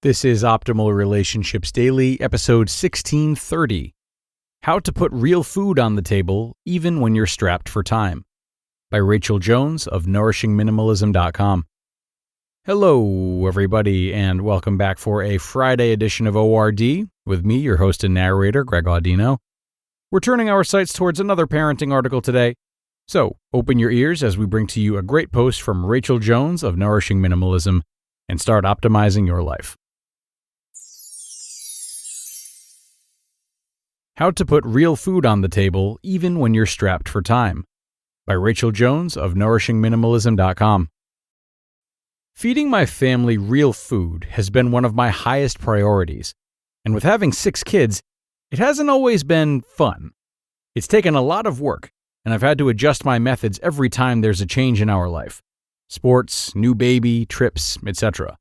This is Optimal Relationships Daily, episode 1630. How to Put Real Food on the Table Even When You're Strapped for Time, by Rachel Jones of NourishingMinimalism.com. Hello, everybody, and welcome back for a Friday edition of ORD with me, your host and narrator, Greg Audino. We're turning our sights towards another parenting article today, so open your ears as we bring to you a great post from Rachel Jones of Nourishing Minimalism and start optimizing your life. How to Put Real Food on the Table Even When You're Strapped for Time, by Rachel Jones of NourishingMinimalism.com. Feeding my family real food has been one of my highest priorities, and with having 6 kids, it hasn't always been fun. It's taken a lot of work, and I've had to adjust my methods every time there's a change in our life. Sports, new baby, trips, etc.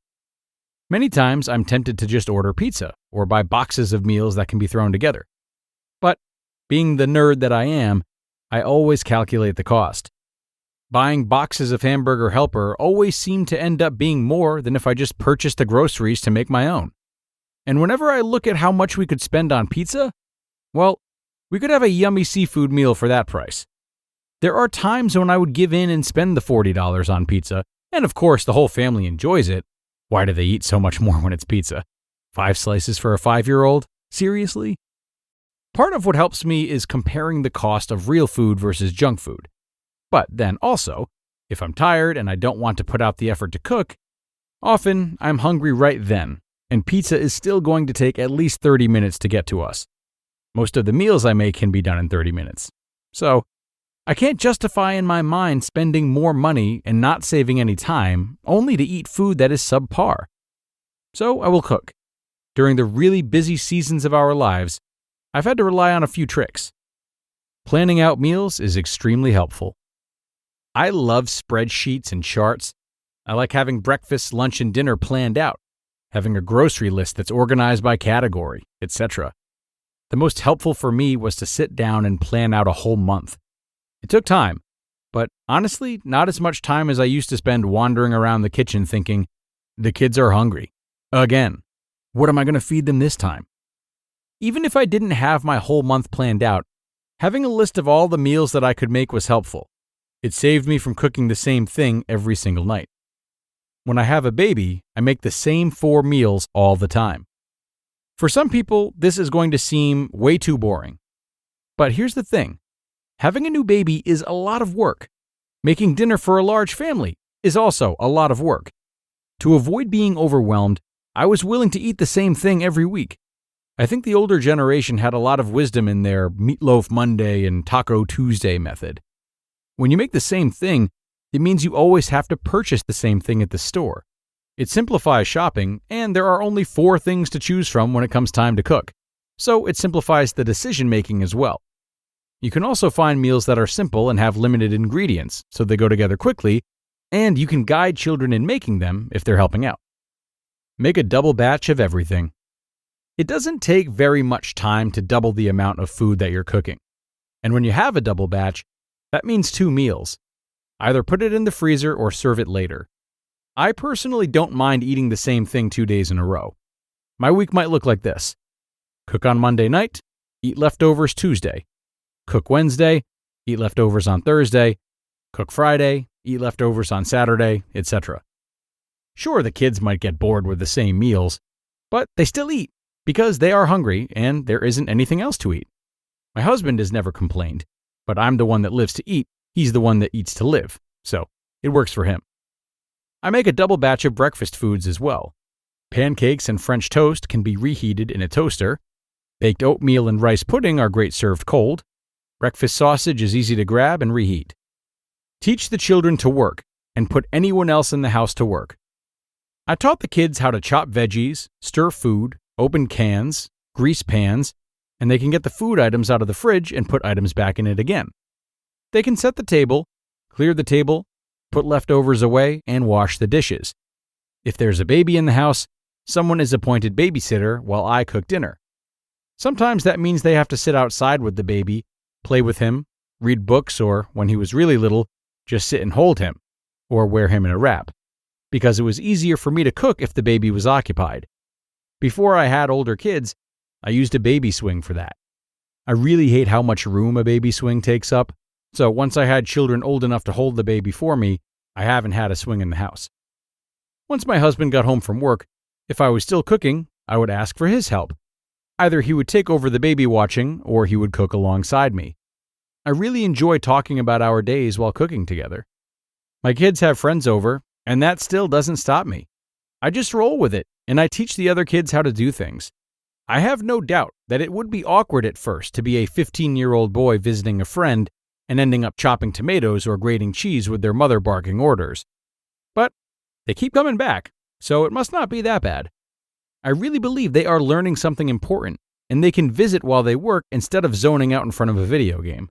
Many times I'm tempted to just order pizza or buy boxes of meals that can be thrown together. But, being the nerd that I am, I always calculate the cost. Buying boxes of Hamburger Helper always seemed to end up being more than if I just purchased the groceries to make my own. And whenever I look at how much we could spend on pizza, well, we could have a yummy seafood meal for that price. There are times when I would give in and spend the $40 on pizza, and of course the whole family enjoys it. Why do they eat so much more when it's pizza? 5 slices for a 5-year-old? Seriously? Part of what helps me is comparing the cost of real food versus junk food. But then also, if I'm tired and I don't want to put out the effort to cook, often I'm hungry right then, and pizza is still going to take at least 30 minutes to get to us. Most of the meals I make can be done in 30 minutes. So, I can't justify in my mind spending more money and not saving any time only to eat food that is subpar. So I will cook. During the really busy seasons of our lives, I've had to rely on a few tricks. Planning out meals is extremely helpful. I love spreadsheets and charts. I like having breakfast, lunch, and dinner planned out, having a grocery list that's organized by category, etc. The most helpful for me was to sit down and plan out a whole month. It took time, but honestly, not as much time as I used to spend wandering around the kitchen thinking, the kids are hungry. Again, what am I going to feed them this time? Even if I didn't have my whole month planned out, having a list of all the meals that I could make was helpful. It saved me from cooking the same thing every single night. When I have a baby, I make the same 4 meals all the time. For some people, this is going to seem way too boring. But here's the thing. Having a new baby is a lot of work. Making dinner for a large family is also a lot of work. To avoid being overwhelmed, I was willing to eat the same thing every week. I think the older generation had a lot of wisdom in their Meatloaf Monday and Taco Tuesday method. When you make the same thing, it means you always have to purchase the same thing at the store. It simplifies shopping, and there are only 4 things to choose from when it comes time to cook. So it simplifies the decision-making as well. You can also find meals that are simple and have limited ingredients, so they go together quickly, and you can guide children in making them if they're helping out. Make a double batch of everything. It doesn't take very much time to double the amount of food that you're cooking. And when you have a double batch, that means 2 meals. Either put it in the freezer or serve it later. I personally don't mind eating the same thing 2 days in a row. My week might look like this. Cook on Monday night, eat leftovers Tuesday. Cook Wednesday, eat leftovers on Thursday. Cook Friday, eat leftovers on Saturday, etc. Sure, the kids might get bored with the same meals, but they still eat because they are hungry and there isn't anything else to eat. My husband has never complained, but I'm the one that lives to eat. He's the one that eats to live, so it works for him. I make a double batch of breakfast foods as well. Pancakes and French toast can be reheated in a toaster. Baked oatmeal and rice pudding are great served cold. Breakfast sausage is easy to grab and reheat. Teach the children to work and put anyone else in the house to work. I taught the kids how to chop veggies, stir food, open cans, grease pans, and they can get the food items out of the fridge and put items back in it again. They can set the table, clear the table, put leftovers away, and wash the dishes. If there's a baby in the house, someone is appointed babysitter while I cook dinner. Sometimes that means they have to sit outside with the baby, play with him, read books, or, when he was really little, just sit and hold him, or wear him in a wrap, because it was easier for me to cook if the baby was occupied. Before I had older kids, I used a baby swing for that. I really hate how much room a baby swing takes up, so once I had children old enough to hold the baby for me, I haven't had a swing in the house. Once my husband got home from work, if I was still cooking, I would ask for his help. Either he would take over the baby watching, or he would cook alongside me. I really enjoy talking about our days while cooking together. My kids have friends over, and that still doesn't stop me. I just roll with it, and I teach the other kids how to do things. I have no doubt that it would be awkward at first to be a 15-year-old boy visiting a friend and ending up chopping tomatoes or grating cheese with their mother barking orders. But they keep coming back, so it must not be that bad. I really believe they are learning something important, and they can visit while they work instead of zoning out in front of a video game.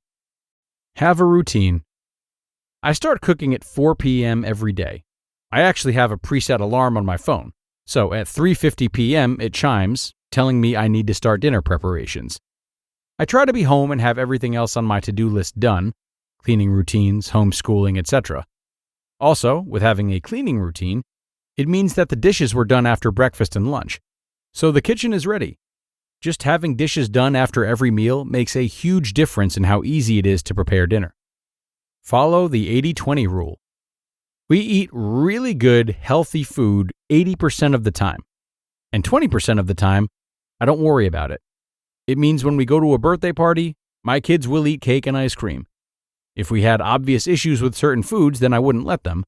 Have a routine. I start cooking at 4 p.m. every day. I actually have a preset alarm on my phone, so at 3:50 p.m. it chimes, telling me I need to start dinner preparations. I try to be home and have everything else on my to-do list done, cleaning routines, homeschooling, etc. Also, with having a cleaning routine, it means that the dishes were done after breakfast and lunch, so the kitchen is ready. Just having dishes done after every meal makes a huge difference in how easy it is to prepare dinner. Follow the 80-20 rule. We eat really good, healthy food 80% of the time, and 20% of the time, I don't worry about it. It means when we go to a birthday party, my kids will eat cake and ice cream. If we had obvious issues with certain foods, then I wouldn't let them.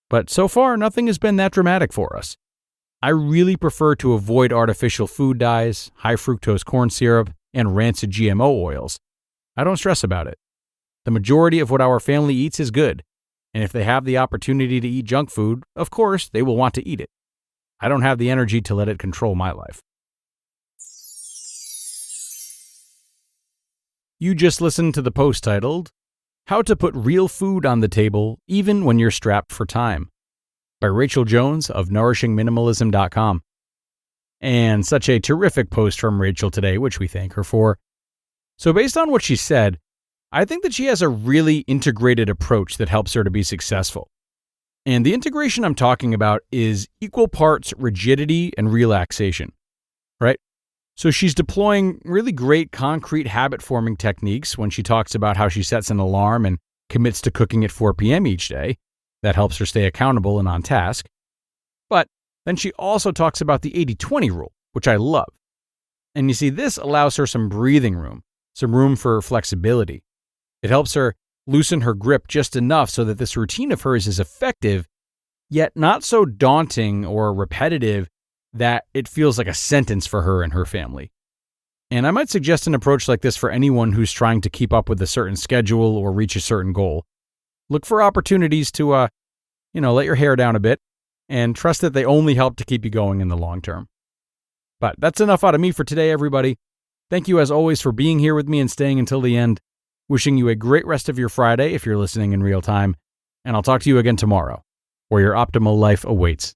But so far, nothing has been that dramatic for us. I really prefer to avoid artificial food dyes, high fructose corn syrup, and rancid GMO oils. I don't stress about it. The majority of what our family eats is good, and if they have the opportunity to eat junk food, of course, they will want to eat it. I don't have the energy to let it control my life. You just listened to the post titled, How to Put Real Food on the Table Even When You're Strapped for Time, by Rachel Jones of NourishingMinimalism.com. And such a terrific post from Rachel today, which we thank her for. So based on what she said, I think that she has a really integrated approach that helps her to be successful. And the integration I'm talking about is equal parts rigidity and relaxation, right? So she's deploying really great concrete habit-forming techniques when she talks about how she sets an alarm and commits to cooking at 4 p.m. each day. That helps her stay accountable and on task. But then she also talks about the 80-20 rule, which I love. And you see, this allows her some breathing room, some room for flexibility. It helps her loosen her grip just enough so that this routine of hers is effective, yet not so daunting or repetitive that it feels like a sentence for her and her family. And I might suggest an approach like this for anyone who's trying to keep up with a certain schedule or reach a certain goal. Look for opportunities to, let your hair down a bit and trust that they only help to keep you going in the long term. But that's enough out of me for today, everybody. Thank you as always for being here with me and staying until the end. Wishing you a great rest of your Friday if you're listening in real time, and I'll talk to you again tomorrow, where your optimal life awaits.